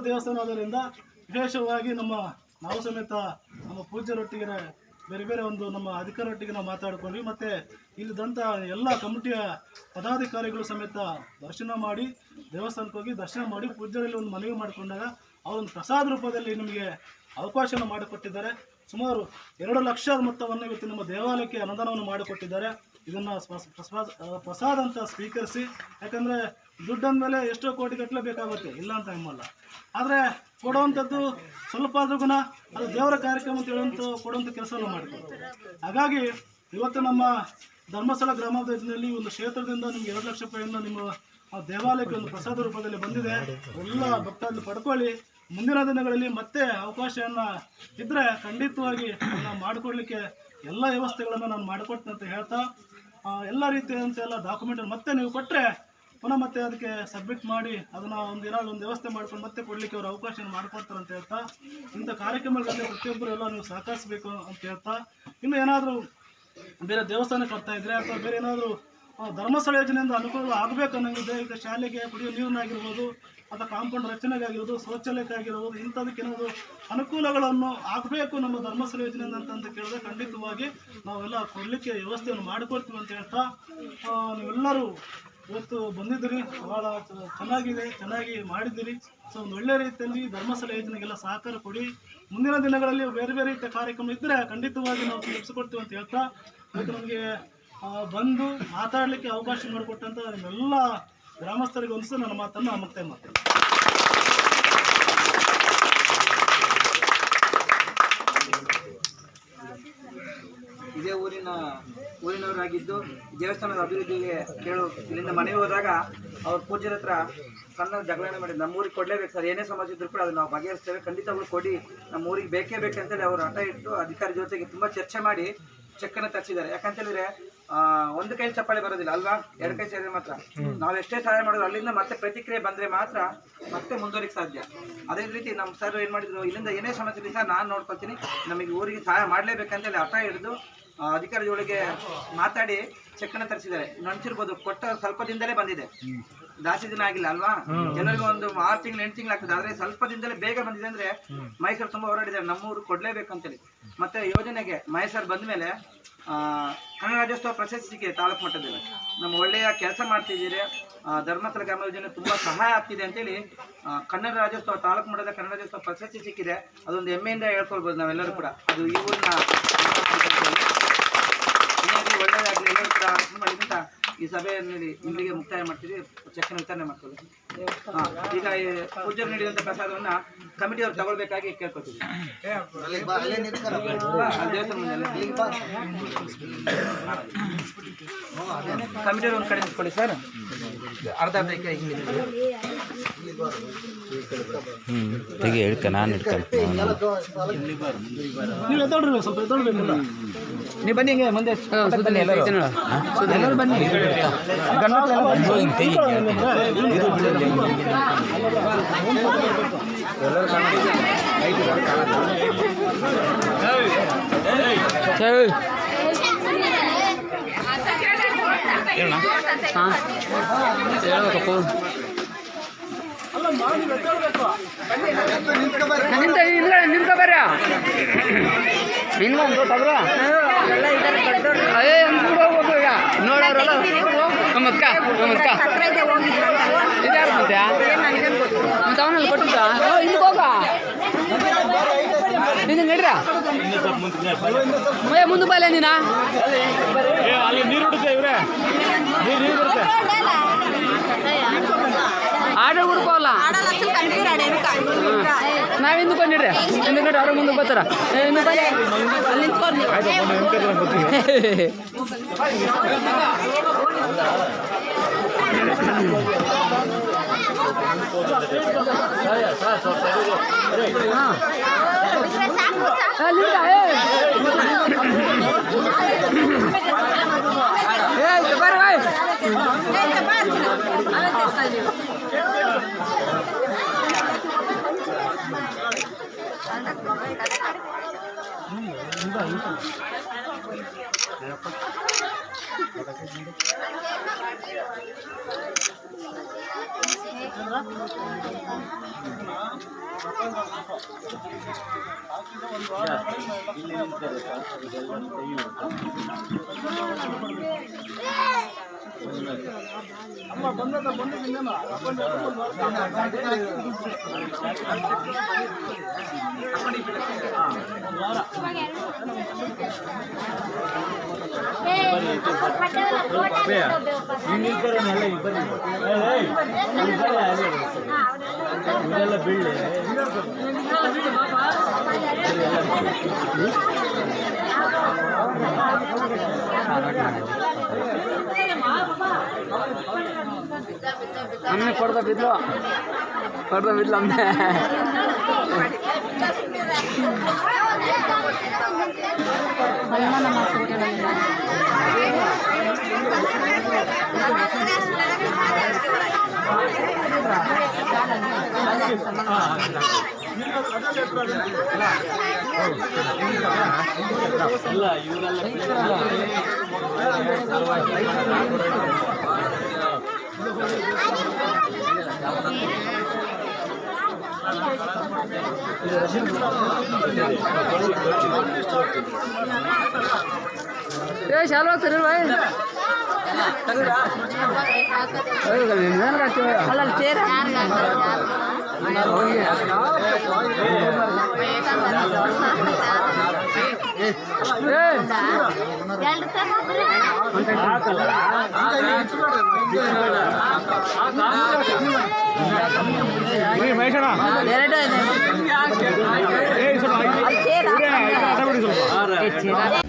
ದೇವಸ್ಥಾನ ಆದ್ದರಿಂದ ವಿಶೇಷವಾಗಿ ನಾವು ಸಮೇತ ನಮ್ಮ ಪೂಜ್ಯರೊಟ್ಟಿಗೆ ಬೇರೆ ಬೇರೆ ಒಂದು ನಮ್ಮ ಅಧಿಕಾರೊಟ್ಟಿಗೆ ನಾವು ಮಾತಾಡ್ಕೊಂಡ್ವಿ. ಮತ್ತು ಇಲ್ಲಿದ್ದಂಥ ಎಲ್ಲ ಕಮಿಟಿಯ ಪದಾಧಿಕಾರಿಗಳು ಸಮೇತ ದರ್ಶನ ಮಾಡಿ ದೇವಸ್ಥಾನಕ್ಕೆ ಹೋಗಿ ದರ್ಶನ ಮಾಡಿ ಪೂಜ್ಯರಲ್ಲಿ ಒಂದು ಮನವಿ ಮಾಡಿಕೊಂಡಾಗ ಅವರೊಂದು ಪ್ರಸಾದ ರೂಪದಲ್ಲಿ ನಿಮಗೆ ಅವಕಾಶವನ್ನು ಮಾಡಿಕೊಟ್ಟಿದ್ದಾರೆ. ಸುಮಾರು 2 ಲಕ್ಷ ಮೊತ್ತವನ್ನು ಇವತ್ತು ನಮ್ಮ ದೇವಾಲಯಕ್ಕೆ ಅನುದಾನವನ್ನು ಮಾಡಿಕೊಟ್ಟಿದ್ದಾರೆ. ಇದನ್ನು ಪ್ರಸಾದ ಅಂತ ಸ್ವೀಕರಿಸಿ, ಯಾಕಂದರೆ ದುಡ್ಡಂದ ಮೇಲೆ ಎಷ್ಟೋ ಕೋಟಿ ಗಟ್ಟಲೆ ಬೇಕಾಗುತ್ತೆ, ಇಲ್ಲ ಅಂತ ನಿಮ್ಮಲ್ಲ. ಆದರೆ ಕೊಡುವಂಥದ್ದು ಸ್ವಲ್ಪ ಆದ್ರೂ ಗುಣ ಅದು ದೇವರ ಕಾರ್ಯಕ್ರಮ ಅಂತ ಕೊಡುವಂಥ ಕೆಲಸವನ್ನು ಮಾಡಿಕೊಡ್ತಾರೆ. ಹಾಗಾಗಿ ಇವತ್ತು ನಮ್ಮ ಧರ್ಮಸ್ಥಳ ಗ್ರಾಮಾಭಿವೃದ್ಧಿಯಲ್ಲಿ ಒಂದು ಕ್ಷೇತ್ರದಿಂದ ನಿಮ್ಗೆ 2 ಲಕ್ಷ ರೂಪಾಯಿಯಿಂದ ನಿಮ್ಮ ದೇವಾಲಯಕ್ಕೆ ಒಂದು ಪ್ರಸಾದ ರೂಪದಲ್ಲಿ ಬಂದಿದೆ. ಎಲ್ಲ ಭಕ್ತಾದಿಗಳು ಪಡ್ಕೊಳ್ಳಿ. ಮುಂದಿನ ದಿನಗಳಲ್ಲಿ ಮತ್ತೆ ಅವಕಾಶವನ್ನು ಇದ್ದರೆ ಖಂಡಿತವಾಗಿ ನಾವು ಮಾಡಿಕೊಡ್ಲಿಕ್ಕೆ ಎಲ್ಲ ವ್ಯವಸ್ಥೆಗಳನ್ನು ನಾನು ಮಾಡಿಕೊಡ್ತೀನಿ ಅಂತ ಹೇಳ್ತಾ, ಎಲ್ಲ ರೀತಿಯಾದಂಥ ಎಲ್ಲ ಡಾಕ್ಯುಮೆಂಟನ್ನು ಮತ್ತೆ ನೀವು ಕೊಟ್ಟರೆ ಪುನಃ ಮತ್ತೆ ಅದಕ್ಕೆ ಸಬ್ಮಿಟ್ ಮಾಡಿ ಅದನ್ನು ಒಂದು ವ್ಯವಸ್ಥೆ ಮಾಡ್ಕೊಂಡು ಮತ್ತೆ ಕೊಡಲಿಕ್ಕೆ ಅವರು ಅವಕಾಶವನ್ನು ಮಾಡಿಕೊಡ್ತಾರೆ ಅಂತ ಹೇಳ್ತಾ, ಇಂಥ ಕಾರ್ಯಕ್ರಮಗಳಲ್ಲಿ ಪ್ರತಿಯೊಬ್ಬರು ಎಲ್ಲ ನೀವು ಸಹಕರಿಸಬೇಕು ಅಂತ ಹೇಳ್ತಾ, ಇನ್ನು ಏನಾದರೂ ಬೇರೆ ದೇವಸ್ಥಾನಕ್ಕೆ ಬರ್ತಾ ಇದ್ದರೆ ಅಥವಾ ಬೇರೆ ಏನಾದರೂ ಧರ್ಮಸ್ಥಳ ಯೋಜನೆಯಿಂದ ಅನುಕೂಲ ಆಗಬೇಕು ಅನ್ನೋಂಗಿದೆ. ಈಗ ಶಾಲೆಗೆ ಕುಡಿಯೋ ನೀರಿನಾಗಿರ್ಬೋದು ಅಥವಾ ಕಾಂಪೌಂಡ್ ರಚನೆಗಾಗಿರ್ಬೋದು, ಶೌಚಾಲಯಕ್ಕಾಗಿರ್ಬೋದು, ಇಂಥದಕ್ಕೇನಾದರೂ ಅನುಕೂಲಗಳನ್ನು ಆಗಬೇಕು ನಮ್ಮ ಧರ್ಮಸ್ಥಳ ಯೋಜನೆಯಿಂದ ಅಂತ ಕೇಳಿದ್ರೆ ಖಂಡಿತವಾಗಿ ನಾವೆಲ್ಲ ಕೊಡಲಿಕ್ಕೆ ವ್ಯವಸ್ಥೆಯನ್ನು ಮಾಡಿಕೊಡ್ತೀವಿ ಅಂತ ಹೇಳ್ತಾ, ನೀವೆಲ್ಲರೂ ಇವತ್ತು ಬಂದಿದ್ದೀರಿ, ಭಾಳ ಚೆನ್ನಾಗಿ ಮಾಡಿದ್ದೀರಿ. ಸೊ ಒಂದು ಒಳ್ಳೆ ರೀತಿಯಲ್ಲಿ ಧರ್ಮಸ್ಥಳ ಯೋಜನೆಗೆಲ್ಲ ಸಹಕಾರ ಕೊಡಿ. ಮುಂದಿನ ದಿನಗಳಲ್ಲಿ ಬೇರೆ ಬೇರೆ ರೀತಿಯ ಕಾರ್ಯಕ್ರಮ ಇದ್ದರೆ ಖಂಡಿತವಾಗಿ ನಾವು ತಿಳಿಸ್ಕೊಡ್ತೀವಿ ಅಂತ ಹೇಳ್ತಾ, ಇವತ್ತು ನಮಗೆ ಬಂದು ಮಾತಾಡಲಿಕ್ಕೆ ಅವಕಾಶ ಮಾಡಿಕೊಟ್ಟಂಥ ನಿಮ್ಮೆಲ್ಲ ಗ್ರಾಮಸ್ಥರಿಗೆ ಒಂದು ನನ್ನ ಮಾತನ್ನು ಮುಕ್ತಾಯ ಮಾಡ್ತೇನೆ. ಇದೇ ಊರಿನವರಾಗಿದ್ದು ದೇವಸ್ಥಾನದ ಅಭಿವೃದ್ಧಿಗೆ ಇಲ್ಲಿಂದ ಮನೆಗೆ ಹೋದಾಗ ಅವ್ರ ಪೂಜ್ಯರ ಹತ್ರ ಸಣ್ಣ ಜಗಳನೆ ಮಾಡಿ ನಮ್ಮ ಊರಿಗೆ ಕೊಡಲೇಬೇಕು ಸರ್, ಏನೇ ಸಮಸ್ಯೆ ಇದ್ರೂ ಕೂಡ ಅದು ನಾವು ಬಗೆಹರಿಸ್ತೇವೆ, ಖಂಡಿತವಾಗ್ಲೂ ಕೊಡಿ, ನಮ್ಮ ಊರಿಗೆ ಬೇಕೇ ಬೇಕಂತೇಳಿ ಅವರು ಹಠ ಇಟ್ಟು ಅಧಿಕಾರಿ ಜೊತೆಗೆ ತುಂಬ ಚರ್ಚೆ ಮಾಡಿ ಚೆಕ್ಕನ್ನು ತರಿಸಿದ್ದಾರೆ. ಯಾಕಂತೇಳಿದ್ರೆ ಒಂದು ಕೈ ಚಪ್ಪಾಳೆ ಬರೋದಿಲ್ಲ ಅಲ್ವಾ, 2 ಕೈ ಸೇರಿದ್ರೆ ಮಾತ್ರ. ನಾವು ಎಷ್ಟೇ ಸಹಾಯ ಮಾಡೋದು ಅಲ್ಲಿಂದ ಮತ್ತೆ ಪ್ರತಿಕ್ರಿಯೆ ಬಂದರೆ ಮಾತ್ರ ಮತ್ತೆ ಮುಂದುವರಿಕೆ ಸಾಧ್ಯ. ಅದೇ ರೀತಿ ನಮ್ಮ ಸರ್ ಏನು ಮಾಡಿದ್ರು, ಇಲ್ಲಿಂದ ಏನೇ ಸಮಸ್ಯೆ ಇದೆ ಸರ್ ನಾನು ನೋಡ್ಕೊಳ್ತೀನಿ, ನಮಗೆ ಊರಿಗೆ ಸಹಾಯ ಮಾಡಲೇಬೇಕಂತೇಳಿ ಹಠ ಹಿಡಿದು ಅಧಿಕಾರಿಗಳಿಗೆ ಮಾತಾಡಿ ಚೆಕ್ಕನ್ನು ತರಿಸಿದ್ದಾರೆ. ನೆನಸಿರ್ಬೋದು, ಕೊಟ್ಟ ಸ್ವಲ್ಪ ದಿನದಲ್ಲೇ ಬಂದಿದೆ, ಜಾಸ್ತಿ ದಿನ ಆಗಿಲ್ಲ ಅಲ್ವಾ. ಜನರಿಗೆ ಒಂದು 6 ತಿಂಗಳು 8 ತಿಂಗಳು ಆಗ್ತದೆ, ಆದರೆ ಸ್ವಲ್ಪ ದಿನದಲ್ಲೇ ಬೇಗ ಬಂದಿದೆ. ಅಂದರೆ ಮೈಸೂರು ತುಂಬ ಹೋರಾಡಿದ್ದಾರೆ ನಮ್ಮೂರು ಕೊಡಲೇಬೇಕಂತೇಳಿ. ಮತ್ತು ಯೋಜನೆಗೆ ಮೈಸೂರು ಬಂದ ಮೇಲೆ ಕನ್ನಡ ರಾಜ್ಯೋತ್ಸವ ಪ್ರಶಸ್ತಿ ಸಿಕ್ಕಿದೆ ತಾಲೂಕು ಮಟ್ಟದಲ್ಲಿ. ನಮ್ಮ ಒಳ್ಳೆಯ ಕೆಲಸ ಮಾಡ್ತಿದ್ದೀರಿ, ಧರ್ಮಸ್ಥಳ ಗ್ರಾಮ ಯೋಜನೆ ತುಂಬ ಸಹಾಯ ಆಗ್ತಿದೆ ಅಂತೇಳಿ ಕನ್ನಡ ರಾಜ್ಯೋತ್ಸವ ತಾಲೂಕು ಮಟ್ಟದ ಕನ್ನಡ ರಾಜ್ಯೋತ್ಸವ ಪ್ರಶಸ್ತಿ ಸಿಕ್ಕಿದೆ. ಅದೊಂದು ಹೆಮ್ಮೆಯಿಂದ ಹೇಳ್ಕೊಳ್ಬೋದು ನಾವೆಲ್ಲರೂ ಕೂಡ. ಅದು ಈ ಊರಿನ ಒಳ್ಳೆಯದಾಗಲಿ ಎಲ್ಲರೂ ಕೂಡ ಇದರಿಂದ ಈ ಸಭೆಯಲ್ಲಿ ಇಲ್ಲಿಗೆ ಮುಕ್ತಾಯ ಮಾಡ್ತೀವಿ, ಚೆಕ್ಕನ್ನು ವಿತರಣೆ ಮಾಡ್ತೀವಿ. ಈಗ ಈ ಪೂಜೆ ನೀಡಿದಂಥ ಪ್ರಸಾದವನ್ನು ಕಮಿಟಿಯವರು ತಗೊಳ್ಬೇಕಾಗಿ ಕೇಳ್ಕೊತೀವಿ. ಕಮಿಟಿಯವರು ಒಂದು ಕಡೆ ನಿಂತ್ಕೊಳ್ಳಿ ಸರ್, ಅರ್ಧ ನೀವು ಬನ್ನಿ, ಹಿಂಗೆ ಮುಂದೆ ಎಲ್ಲರೂ ಬನ್ನಿ. ನಿಂತ್ಕೊ ಬರ್ರ ನೋಡೋರಲ್ಲ ಇದ್ಯಾರು ಮತ್ತೆ ಅವನಲ್ಲಿ ಕೊಟ್ಟಿದ್ದ ಹಿಂದಕ್ಕೆ ಹೋಗ ನೀನು ನಡ್ರ ಮುಂದೆ ಬಾಲ ನೀನ ನೀರು ಇವ್ರೆ ಆಟ ಹುಡ್ಕೋಲ್ಲ ನಾವಿಂದು ಬಂದಿಡ್ರಿ ಹಿಂದಕ್ಕೆ ನಡ್ರಿ ಅವ್ರ ಮುಂದೆ ಬರ್ತಾರ Thank you. ಅಮ್ಮ ಬಂದಿದ್ದೀನೇನ ಇದೆಲ್ಲ ಬೀಳ್ಳಿ हमने पढ़ता बिदलो हमने ಇಲ್ಲ ಇವರೆಲ್ಲ ये चलो तेरे भाई अल्लाह चेयर ಸ್ವಲ್ಪ